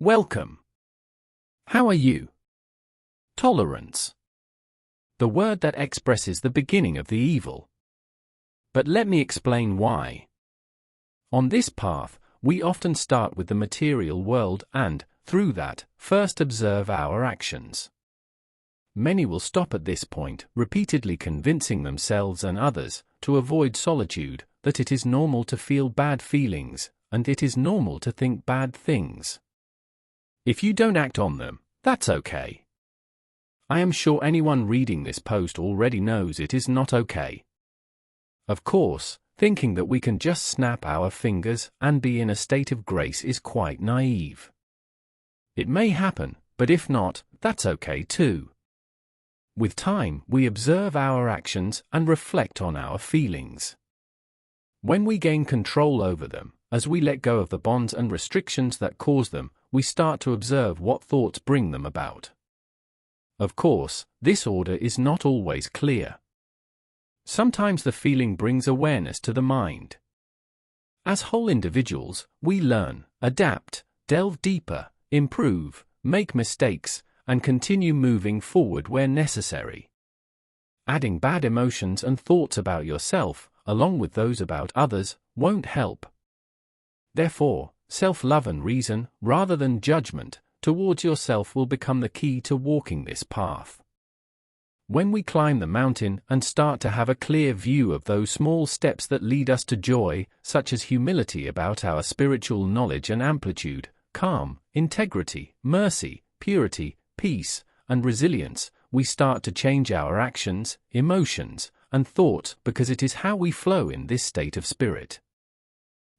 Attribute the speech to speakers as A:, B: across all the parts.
A: Welcome. How are you? Tolerance. The word that expresses the beginning of the evil. But let me explain why. On this path, we often start with the material world and, through that, first observe our actions. Many will stop at this point, repeatedly convincing themselves and others, to avoid solitude, that it is normal to feel bad feelings, and it is normal to think bad things. If you don't act on them, that's okay. I am sure anyone reading this post already knows it is not okay. Of course, thinking that we can just snap our fingers and be in a state of grace is quite naive. It may happen, but if not, that's okay too. With time, we observe our actions and reflect on our feelings. When we gain control over them, as we let go of the bonds and restrictions that cause them, we start to observe what thoughts bring them about. Of course, this order is not always clear. Sometimes the feeling brings awareness to the mind. As whole individuals, we learn, adapt, delve deeper, improve, make mistakes, and continue moving forward where necessary. Adding bad emotions and thoughts about yourself, along with those about others, won't help. Therefore, self-love and reason, rather than judgment, towards yourself will become the key to walking this path. When we climb the mountain and start to have a clear view of those small steps that lead us to joy, such as humility about our spiritual knowledge and amplitude, calm, integrity, mercy, purity, peace, and resilience, we start to change our actions, emotions, and thoughts because it is how we flow in this state of spirit.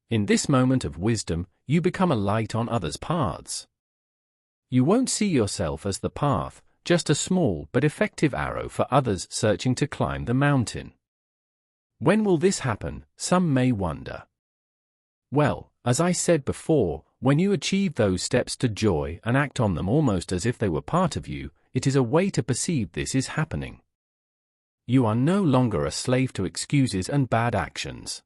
A: In this moment of wisdom, you become a light on others' paths. You won't see yourself as the path, just a small but effective arrow for others searching to climb the mountain. When will this happen, some may wonder. Well, as I said before, when you achieve those steps to joy and act on them almost as if they were part of you, it is a way to perceive this is happening. You are no longer a slave to excuses and bad actions.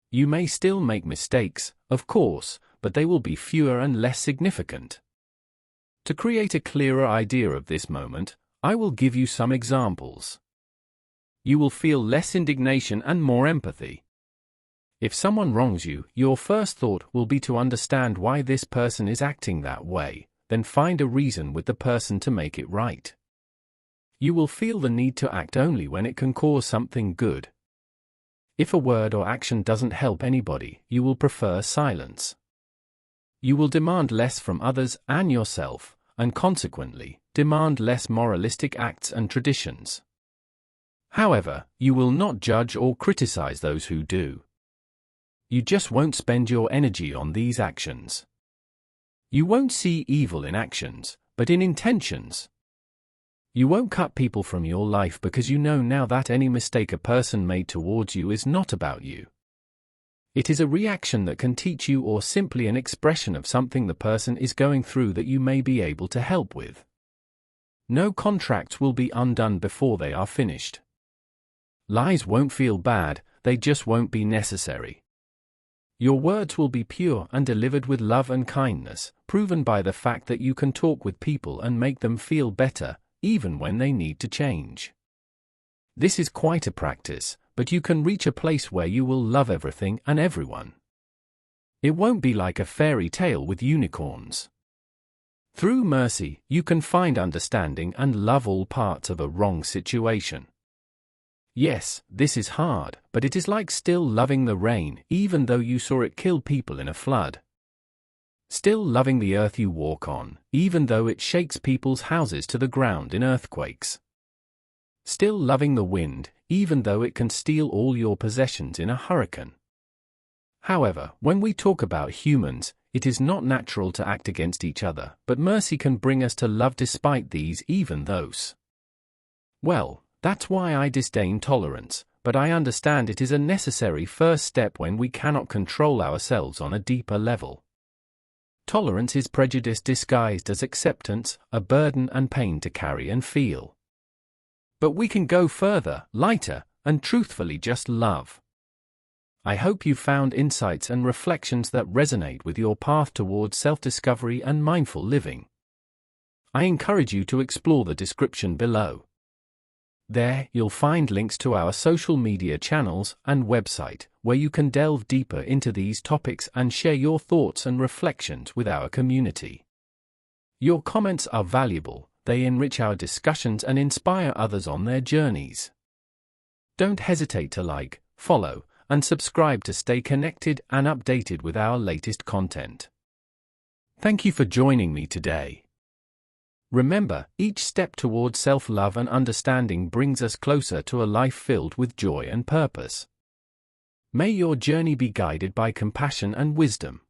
A: You may still make mistakes, of course, but they will be fewer and less significant. To create a clearer idea of this moment, I will give you some examples. You will feel less indignation and more empathy. If someone wrongs you, your first thought will be to understand why this person is acting that way, then find a reason with the person to make it right. You will feel the need to act only when it can cause something good. If a word or action doesn't help anybody, you will prefer silence. You will demand less from others and yourself, and consequently, demand less moralistic acts and traditions. However, you will not judge or criticize those who do. You just won't spend your energy on these actions. You won't see evil in actions, but in intentions. You won't cut people from your life because you know now that any mistake a person made towards you is not about you. It is a reaction that can teach you or simply an expression of something the person is going through that you may be able to help with. No contracts will be undone before they are finished. Lies won't feel bad, they just won't be necessary. Your words will be pure and delivered with love and kindness, proven by the fact that you can talk with people and make them feel better, even when they need to change. This is quite a practice, but you can reach a place where you will love everything and everyone. It won't be like a fairy tale with unicorns. Through mercy, you can find understanding and love all parts of a wrong situation. Yes, this is hard, but it is like still loving the rain, even though you saw it kill people in a flood. Still loving the earth you walk on, even though it shakes people's houses to the ground in earthquakes. Still loving the wind, even though it can steal all your possessions in a hurricane. However, when we talk about humans, it is not natural to act against each other, but mercy can bring us to love despite these even those. Well, that's why I disdain tolerance, but I understand it is a necessary first step when we cannot control ourselves on a deeper level. Tolerance is prejudice disguised as acceptance, a burden and pain to carry and feel. But we can go further, lighter, and truthfully just love. I hope you found insights and reflections that resonate with your path towards self-discovery and mindful living. I encourage you to explore the description below. There, you'll find links to our social media channels and website, where you can delve deeper into these topics and share your thoughts and reflections with our community. Your comments are valuable, they enrich our discussions and inspire others on their journeys. Don't hesitate to like, follow, and subscribe to stay connected and updated with our latest content. Thank you for joining me today. Remember, each step towards self-love and understanding brings us closer to a life filled with joy and purpose. May your journey be guided by compassion and wisdom.